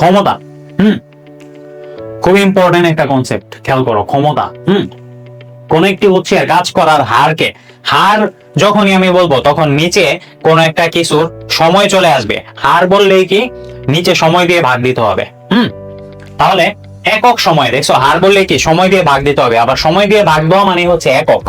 ক্ষমতা। খুব ইম্পর্টেন্ট একটা কনসেপ্ট, খেয়াল করো, ক্ষমতা। কোন একটি হচ্ছে কাজ করার হারকে, হার যখনই আমি বলবো তখন নিচে কোন একটা কিছুর সময় চলে আসবে। হার বললেই কি নিচে সময় দিয়ে ভাগ দিতে হবে। তাহলে একক সময়, দেখছো, হার বললে কি সময় দিয়ে ভাগ দিতে হবে। আবার সময় দিয়ে ভাগ দেওয়া মানে হচ্ছে একক,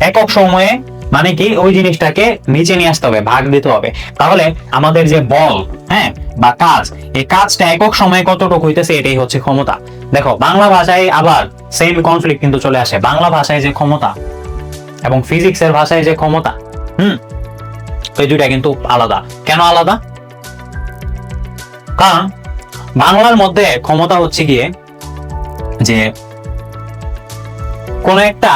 একক সময়ে মানে কি ওই জিনিসটাকে নিচে নিয়ে আসতে হবে, ভাগ দিতে হবে। তাহলে আমাদের যে বল, হ্যাঁ, বা কাজ, এই কাজটা একক সময়ে কতটুকু হইতেছে, এটাই হচ্ছে ক্ষমতা। দেখো বাংলা ভাষায় আবার সেম কনফ্লিক্ট কিন্তু চলে আসে। বাংলা ভাষায় যে ক্ষমতা এবং ফিজিক্সের ভাষায় যে ক্ষমতা, এই দুইটা কিন্তু আলাদা। কেন আলাদা? কারণ বাংলার মধ্যে ক্ষমতা হচ্ছে গিয়ে যে কোন একটা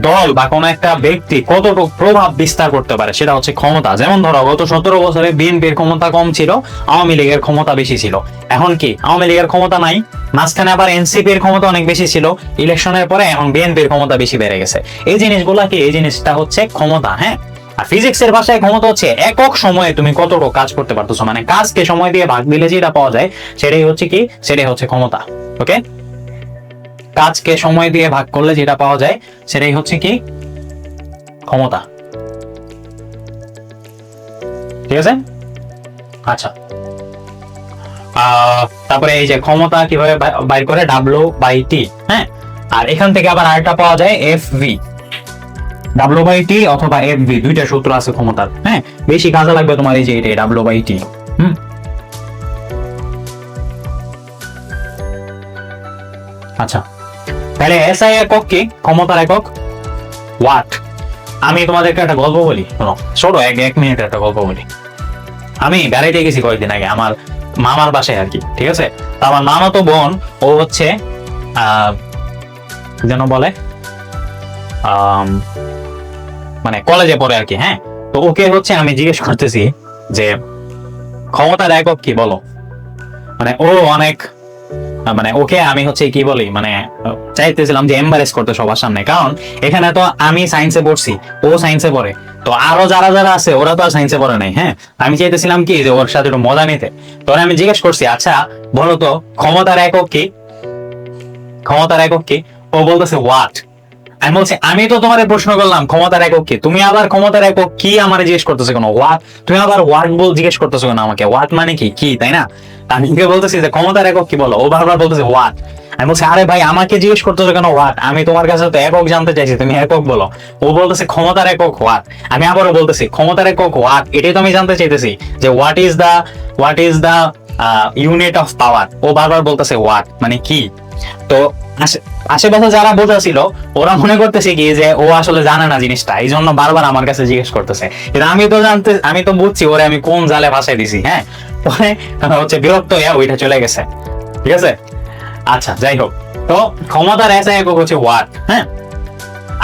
দল বা কোন একটা ব্যক্তি কতটুকু প্রভাব বিস্তার করতে পারে, সেটা হচ্ছে ক্ষমতা। যেমন ধরো গত 17 বছরে বিএনপির ক্ষমতা কম ছিল, আওয়ামী লীগের ক্ষমতা বেশি ছিল। এখন কি আওয়ামী লীগের ক্ষমতা নাই, মাঝখানে আবার এনসিপির ক্ষমতা অনেক বেশি ছিল, ইলেকশনের পরে এখন বিএনপির ক্ষমতা বেশি বেড়ে গেছে। এই জিনিসগুলা কি, এই জিনিসটা হচ্ছে ক্ষমতা। হ্যাঁ, আর ফিজিক্সের ভাষায় ক্ষমতা হচ্ছে একক সময়ে তুমি কতটুকু কাজ করতে পারতেছো, মানে কাজকে সময় দিয়ে ভাগ দিলে যেটা পাওয়া যায় সেটাই হচ্ছে কি, সেটাই হচ্ছে ক্ষমতা। ওকে, কাজকে সময় দিয়ে ভাগ করলে যেটা পাওয়া যায় সেটাই হচ্ছে কি ক্ষমতা। ঠিক আছে? আচ্ছা, তারপরে এই যে ক্ষমতা কিভাবে বাইর করে, W/T। হ্যাঁ, আর এখান থেকে আবার আরেকটা পাওয়া যায় FV। W/T অথবা FV, দুইটা সূত্র আছে ক্ষমতার। হ্যাঁ, বেশি কাজে লাগবে তোমার এই যে এটা W/T। আচ্ছা, তাহলে SI একক কি, ক্ষমতার একক ওয়াট। আমি তোমাদেরকে একটা গল্প বলি, শোনো, ছোট এক মিনিটের একটা গল্প বলি। আমি বেড়াইতে গেছি কয়েকদিন আগে আমার মামার বাসায় আর কি। ঠিক আছে, তো আমার মামা তো বোন, ও হচ্ছে যেন বলে মানে কলেজে পড়ে আর কি। হ্যাঁ, তো ওকে হচ্ছে আমি জিজ্ঞেস করতেছি যে ক্ষমতার একক কি বলো। মানে ও অনেক, মানে ওকে আমি হচ্ছে কি বলি, মানে চাইতেছিলাম যে এম্বারেস করতে সবার সামনে, কারণ এখানে তো আমি সায়েন্সে পড়ছি, ও সায়েন্সে পড়ে, তো আরো যারা যারা আছে ওরা তো আর সায়েন্সে পড়ে নাই। হ্যাঁ, আমি চাইতেছিলাম কি যে ওর সাথে একটু মজা নিতে। তো আমি জিজ্ঞেস করছি, আচ্ছা বলো তো ক্ষমতার একক কি, ক্ষমতার একক কি? ও বলতেছে ওয়াট। আমি বলছি আমি তো তোমার প্রশ্ন করলাম ক্ষমতার একক কি, তুমি আবার ক্ষমতার একক কি আমার জিজ্ঞেস করতেছো কেন? ওয়াট, তুমি আবার ওয়াট জিজ্ঞেস করতেছো কেন আমাকে? ওয়াট মানে কি, কি তাই না? আমি বলতেছি যে ক্ষমতার একক কি বলো, ও বারবার বলতেছে ওয়াট। আমি বলছি আরে ভাই আমাকে জিজ্ঞেস করতেছো কেন ওয়াট, আমি তোমার কাছে তো একক জানতে চাইছি, তুমি একক বলো। ও বলতেছে ক্ষমতার একক ওয়াট। আমি আবারও বলতেছি ক্ষমতার একক ওয়াট, এটাই তো আমি জানতে চাইতেছি যে what is the unit of power. ও বারবার বলতেছে ওয়াট মানে কি। তো আশেপাশে যারা বোঝা ছিল ওরা মনে করতেছে কি যে ও আসলে জানে না জিনিসটা, এই জন্য বারবার আমার কাছে জিজ্ঞেস করতেছে। আমি তো বুঝছি ওরে আমি কোন জালে ভাসাই দিছি। হ্যাঁ, পরে হচ্ছে বিরক্ত হয়ে ওইটা চলে গেছে। ঠিক আছে, আচ্ছা যাই হোক, তো ক্ষমতার SI একক হচ্ছে ওয়াট। হ্যাঁ,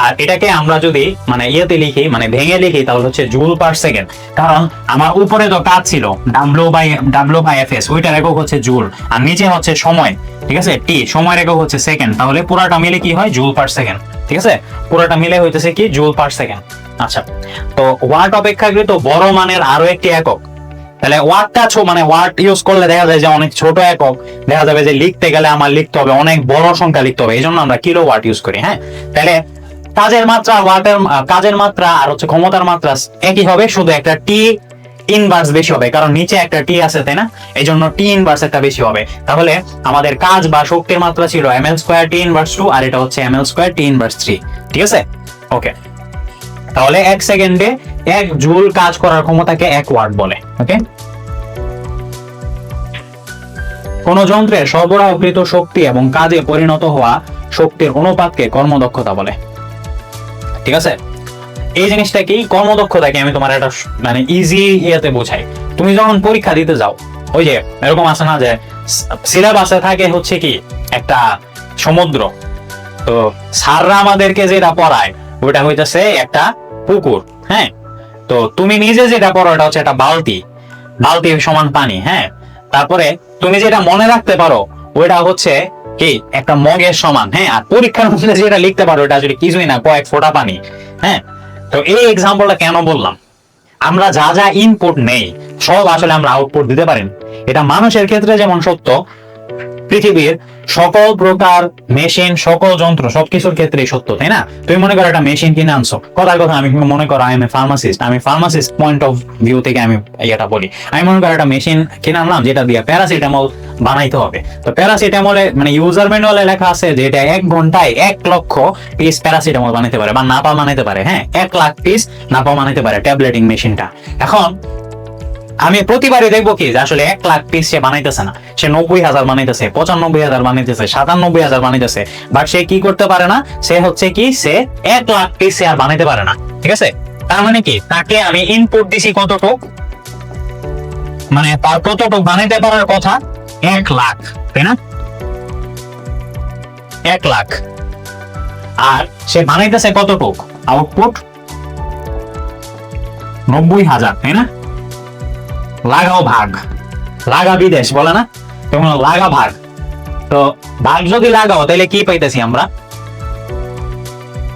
আর এটাকে আমরা যদি মানে ইয়েতে লিখি, মানে ভেঙে লিখি, তাহলে হচ্ছে জুল পার সেকেন্ড। কারণ আমার উপরে তো কাজ ছিল W/FS, ওইটার একক হচ্ছে জুল, আর নিচে হচ্ছে সময়। ঠিক আছে, T, সময়ের একক হচ্ছে সেকেন্ড, তাহলে পুরাটা মিলে কি হয়, জুল পার সেকেন্ড। ঠিক আছে, পুরাটা মিলে হইতেছে কি, জুল পার সেকেন্ড। আচ্ছা, তো ওয়াট অপেক্ষাকৃত বড় মানের আরো একটি একক। তাহলে ওয়াটটা মানে ওয়াট ইউজ করলে দেখা যায় যে অনেক ছোট একক, দেখা যাবে যে লিখতে গেলে আমার লিখতে হবে অনেক বড় সংখ্যা লিখতে হবে, এই জন্য আমরা কিলো ওয়াট ইউজ করি। হ্যাঁ, তাহলে কাজের মাত্রা, কাজের মাত্রা আর হচ্ছে ক্ষমতার মাত্রা একই হবে, শুধু একটা T ইনভার্স বেশি হবে, কারণ নিচে একটা T আছে তাই না, এই জন্য T ইনভার্স একটা বেশি হবে। তাহলে আমাদের কাজ বা শক্তির মাত্রা ছিল ml² T ইনভার্স 2, আর এটা হচ্ছে ml² T ইনভার্স 3। ঠিক আছে, ওকে। তাহলে 1 সেকেন্ডে 1 জুল কাজ করার ক্ষমতাকে 1 ওয়াট বলে। ওকে, কোন যন্ত্রের সরবরাহকৃত শক্তি এবং কাজে পরিণত হওয়া শক্তির অনুপাতকে কর্মদক্ষতা বলে। ঠিক আছে, এই জিনিসটা কি, কর্মদক্ষতাকে আমি তোমার একটা মানে ইজি ইয়েতে বোঝাই। তুমি যখন পরীক্ষা দিতে যাও, ওই যে এরকম আছে না যে সিলেবাসে থাকে হচ্ছে কি একটা সমুদ্র, তো স্যাররা আমাদেরকে যেটা পড়ায় ওইটা হইতেছে একটা পুকুর। হ্যাঁ, তো তুমি নিজে যেটা পড়ো এটা হচ্ছে একটা বালতি, বালতি সমান পানি। হ্যাঁ, তারপরে তুমি যেটা মনে রাখতে পারো ওইটা হচ্ছে কি একটা মগের সমান। হ্যাঁ, আর পরীক্ষার মধ্যে যেটা লিখতে পারো এটা আসলে কিছুই না, কয়েক ফোঁটা পানি। হ্যাঁ, তো এই এক্সাম্পলটা কেন বললাম, আমরা যা যা ইনপুট নেই সব আসলে আমরা আউটপুট দিতে পারি না। এটা মানুষের ক্ষেত্রে যেমন সত্য, পৃথিবীর সকল প্রকার মেশিন, সকল যন্ত্র, সবকিছুর ক্ষেত্রেই সত্য, তাই না? তুমি মনে করো একটা মেশিন কিনে আনছো, কথার কথা আমি মনে করো আই এম এ ফার্মাসিস্ট, আমি ফার্মাসিস্ট পয়েন্ট অফ ভিউ থেকে আমি এটা বলি। আমি মনে করো একটা মেশিন কিনে আনলাম যেটা দিয়ে প্যারাসিটামল বানাইতে হবে। তো প্যারাসিটামলে মানে ইউজার ম্যানুয়ালে লেখা আছে যে এটা 1 ঘন্টায় 1 লক্ষ পিস প্যারাসিটামল বানাইতে পারে বা নাপা বানাইতে পারে। হ্যাঁ, 1 লাখ পিস নাপা বানাইতে পারে ট্যাবলেটিং মেশিনটা। এখন আমি প্রতিবারই দেখবো কি যে আসলে 1 লাখ পিস সে বানাইতেছে না, সে 90,000 বানাইতেছে, 95,000 বানাইতেছে, 97,000 বানাইতেছে, বাট সে কি করতে পারে না, সে হচ্ছে কি সে 1 লাখ পিস সে আর বানাইতে পারে না। ঠিক আছে, তার মানে কি তাকে আমি ইনপুট দিছি কতটুক, মানে তার কতটুক বানাইতে পারার কথা 1 লাখ, তাই না? 1 লাখ, আর সে বানাইতেছে কতটুক, আউটপুট 90,000, তাই না? লাগাও ভাগ, লাগা বিদেশ বলে না, তখন লাগা ভাগ। তো ভাগ যদি লাগাও তাহলে কি পাইতেছি আমরা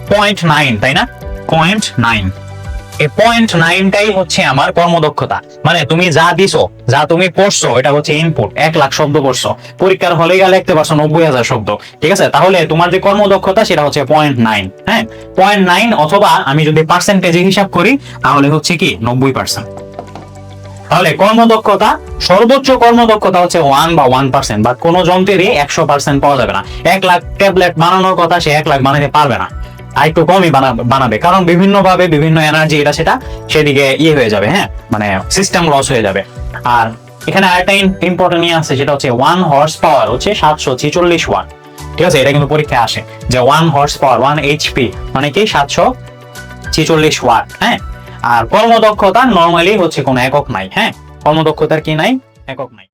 0.9, তাই না? 0.9, এই 0.9টাই হচ্ছে আমার কর্মদক্ষতা। মানে তুমি যা দিছো, যা তুমি পড়ছো, এটা হচ্ছে ইনপুট। 1 লাখ শব্দ পড়ছো, পরীক্ষার হলে গেলে লিখতে পারছো 90,000 শব্দ, ঠিক আছে? তাহলে তোমার যে কর্মদক্ষতা সেটা হচ্ছে 0.9। হ্যাঁ, 0.9, অথবা আমি যদি পার্সেন্টেজে হিসাব করি তাহলে হচ্ছে কি 90%। তাহলে কর্মদক্ষতা, সর্বোচ্চ কর্মদক্ষতা হচ্ছে 1 বা 1%, বা কোনো যন্ত্রেরই 100% পাওয়া যাবে না। 1 লাখ ট্যাবলেট বানানোর কথা সে 1 লাখ বানাতে পারবে না, আর একটু কমই বানাবে, কারণ বিভিন্ন ভাবে বিভিন্ন এনার্জি এটা সেটা সেদিকে হয়ে যাবে। হ্যাঁ, মানে সিস্টেম লস হয়ে যাবে। আর এখানে আরেকটা ইম্পর্টেন্ট নিয়ে আছে, সেটা হচ্ছে 1 হর্স পাওয়ার হচ্ছে 746 ওয়াট। ঠিক আছে, এটা কিন্তু পরীক্ষায় আসে যে 1 হর্স পাওয়ার 1 এইচপি মানে কি 746 ওয়াট। হ্যাঁ, আর কর্মদক্ষতা নরমালি হচ্ছে কোনো একক নাই। হ্যাঁ, কর্মদক্ষতার কি নাই, একক নাই।